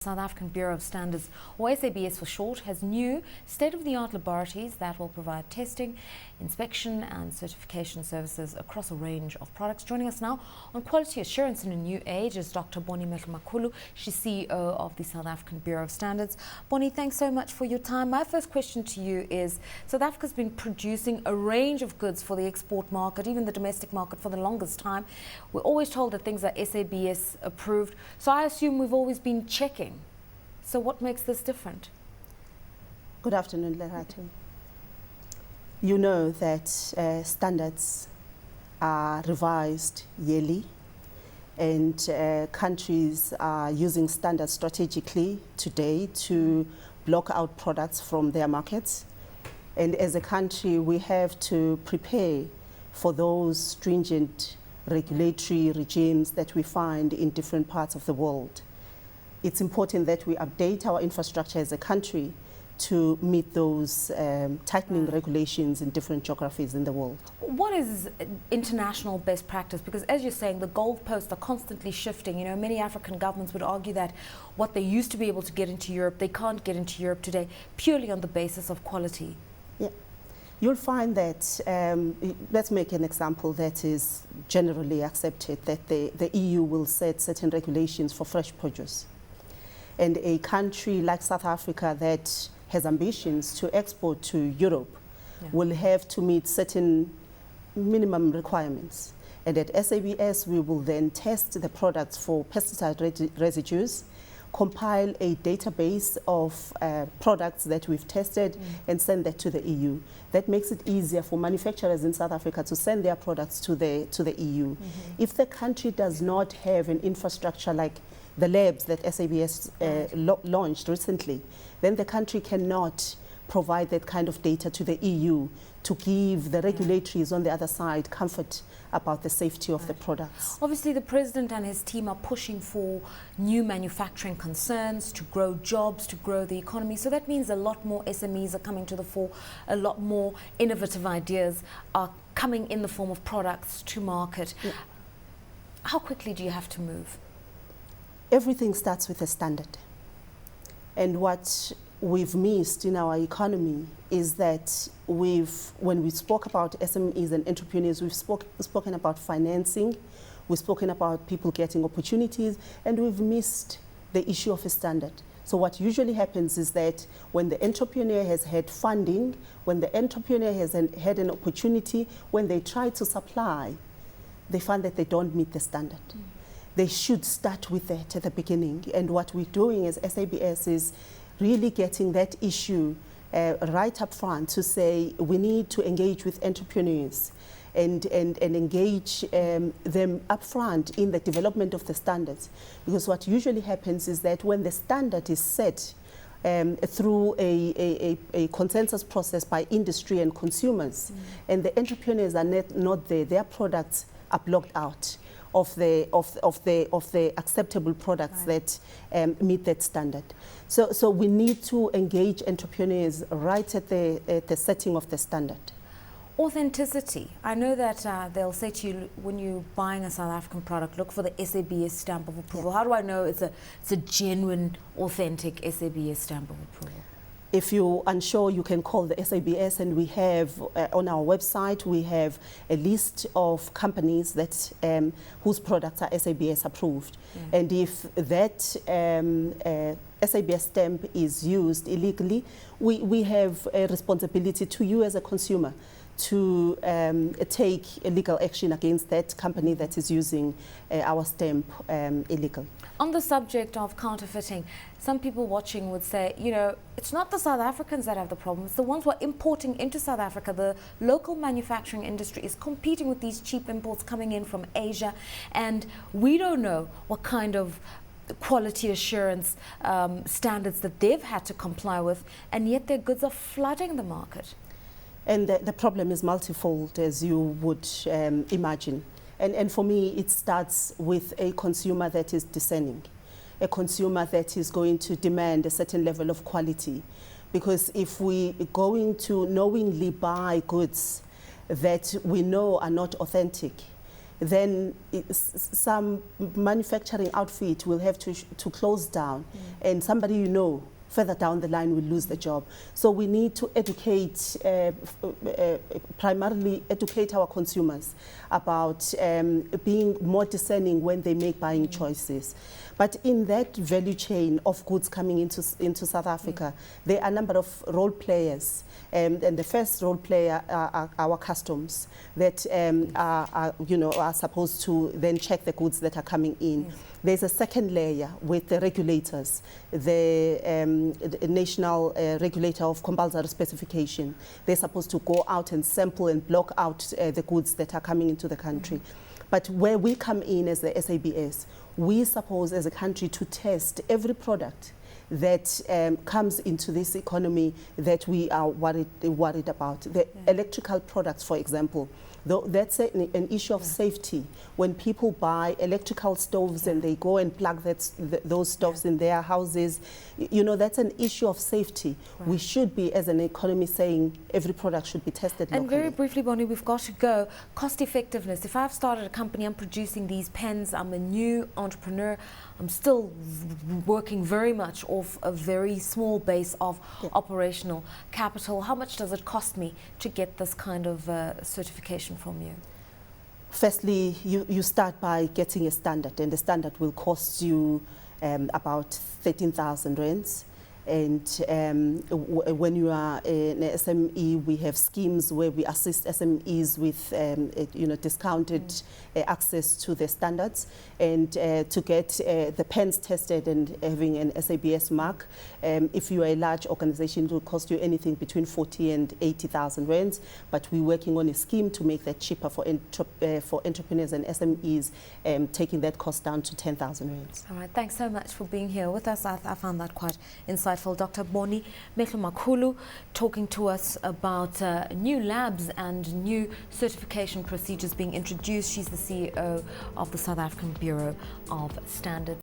South African Bureau of Standards, or SABS for short, has new state-of-the-art laboratories that will provide testing, inspection and certification services across a range of products. Joining us now on Quality Assurance in a New Age is Dr Boni Mehlomakhulu. She's CEO of the South African Bureau of Standards. Boni, thanks so much for your time. My first question to you is, South Africa's been producing a range of goods for the export market, even the domestic market, for the longest time. We're always told that things are SABS approved, so I assume we've always been checking. So what makes this different? Good afternoon, Lerato. You know that standards are revised yearly, and countries are using standards strategically today to block out products from their markets. And as a country, we have to prepare for those stringent regulatory regimes that we find in different parts of the world. It's important that we update our infrastructure as a country to meet those tightening regulations in different geographies in the world. What is international best practice? Because as you're saying, the goalposts are constantly shifting. You know, many African governments would argue that what they used to be able to get into Europe, they can't get into Europe today, purely on the basis of quality. Yeah. You'll find that, let's make an example that is generally accepted, that the EU will set certain regulations for fresh produce. And a country like South Africa that has ambitions to export to Europe will have to meet certain minimum requirements. And at SABS, we will then test the products for pesticide residues, compile a database of products that we've tested and send that to the EU. That makes it easier for manufacturers in South Africa to send their products to the EU. If the country does not have an infrastructure like the labs that SABS launched recently, then the country cannot provide that kind of data to the EU to give the regulatories on the other side comfort about the safety of the products. Obviously, the President and his team are pushing for new manufacturing concerns, to grow jobs, to grow the economy. So that means a lot more SMEs are coming to the fore, a lot more innovative ideas are coming in the form of products to market. Yeah. How quickly do you have to move? Everything starts with a standard. And what we've missed in our economy is that when we spoke about SMEs and entrepreneurs, we've spoken about financing, we've spoken about people getting opportunities, and we've missed the issue of a standard. So what usually happens is that when the entrepreneur has had funding, when the entrepreneur has had an opportunity, when they try to supply, they find that they don't meet the standard. They should start with that at the beginning. And what we're doing as SABS is really getting that issue right up front to say we need to engage with entrepreneurs and engage them up front in the development of the standards. Because what usually happens is that when the standard is set through a consensus process by industry and consumers, and the entrepreneurs are not there, their products are blocked out of the acceptable products that meet that standard. So we need to engage entrepreneurs right at the setting of the standard. Authenticity. I know that they'll say to you when you're buying a South African product, look for the SABS stamp of approval. How do I know it's a genuine, authentic SABS stamp of approval? If you're unsure, you can call the SABS, and we have on our website, we have a list of companies that whose products are SABS approved. And if that SABS stamp is used illegally, we have a responsibility to you as a consumer to take legal action against that company that is using our stamp illegal. On the subject of counterfeiting, some people watching would say, you know, it's not the South Africans that have the problem, it's the ones who are importing into South Africa. The local manufacturing industry is competing with these cheap imports coming in from Asia, and we don't know what kind of quality assurance standards that they've had to comply with, and yet their goods are flooding the market. And the problem is multifold, as you would imagine. And for me, it starts with a consumer that is discerning, a consumer that is going to demand a certain level of quality. Because if we are going to knowingly buy goods that we know are not authentic, then some manufacturing outfit will have to close down, and somebody you know further down the line will lose the job. So we need to educate, primarily educate our consumers about being more discerning when they make buying choices. But in that value chain of goods coming into South Africa, there are a number of role players. And the first role player are our customs that are supposed to then check the goods that are coming in. Yes. There's a second layer with the regulators, the national regulator of compulsory specification. They're supposed to go out and sample and block out the goods that are coming into the country. But where we come in as the SABS, we suppose as a country to test every product that comes into this economy that we are worried about. The electrical products, for example, that's an issue of safety. When people buy electrical stoves and they go and plug those stoves in their houses, that's an issue of safety. Right. We should be, as an economy, saying every product should be tested locally. And very briefly, Boni, we've got to go. Cost effectiveness. If I've started a company, I'm producing these pens, I'm a new entrepreneur, I'm still working very much off a very small base of operational capital. How much does it cost me to get this kind of certification from you? Firstly, you start by getting a standard, and the standard will cost you about 13,000 rands. And when you are an SME, we have schemes where we assist SMEs with discounted access to the standards, and to get the pens tested and having an SABS mark. If you are a large organization, it will cost you anything between 40 and 80,000 rands. But we're working on a scheme to make that cheaper for entrepreneurs and SMEs, taking that cost down to 10,000 rands. All right, thanks so much for being here with us. I found that quite insightful. Dr Boni Mehlomakhulu talking to us about new labs and new certification procedures being introduced. She's the CEO of the South African Bureau of Standards.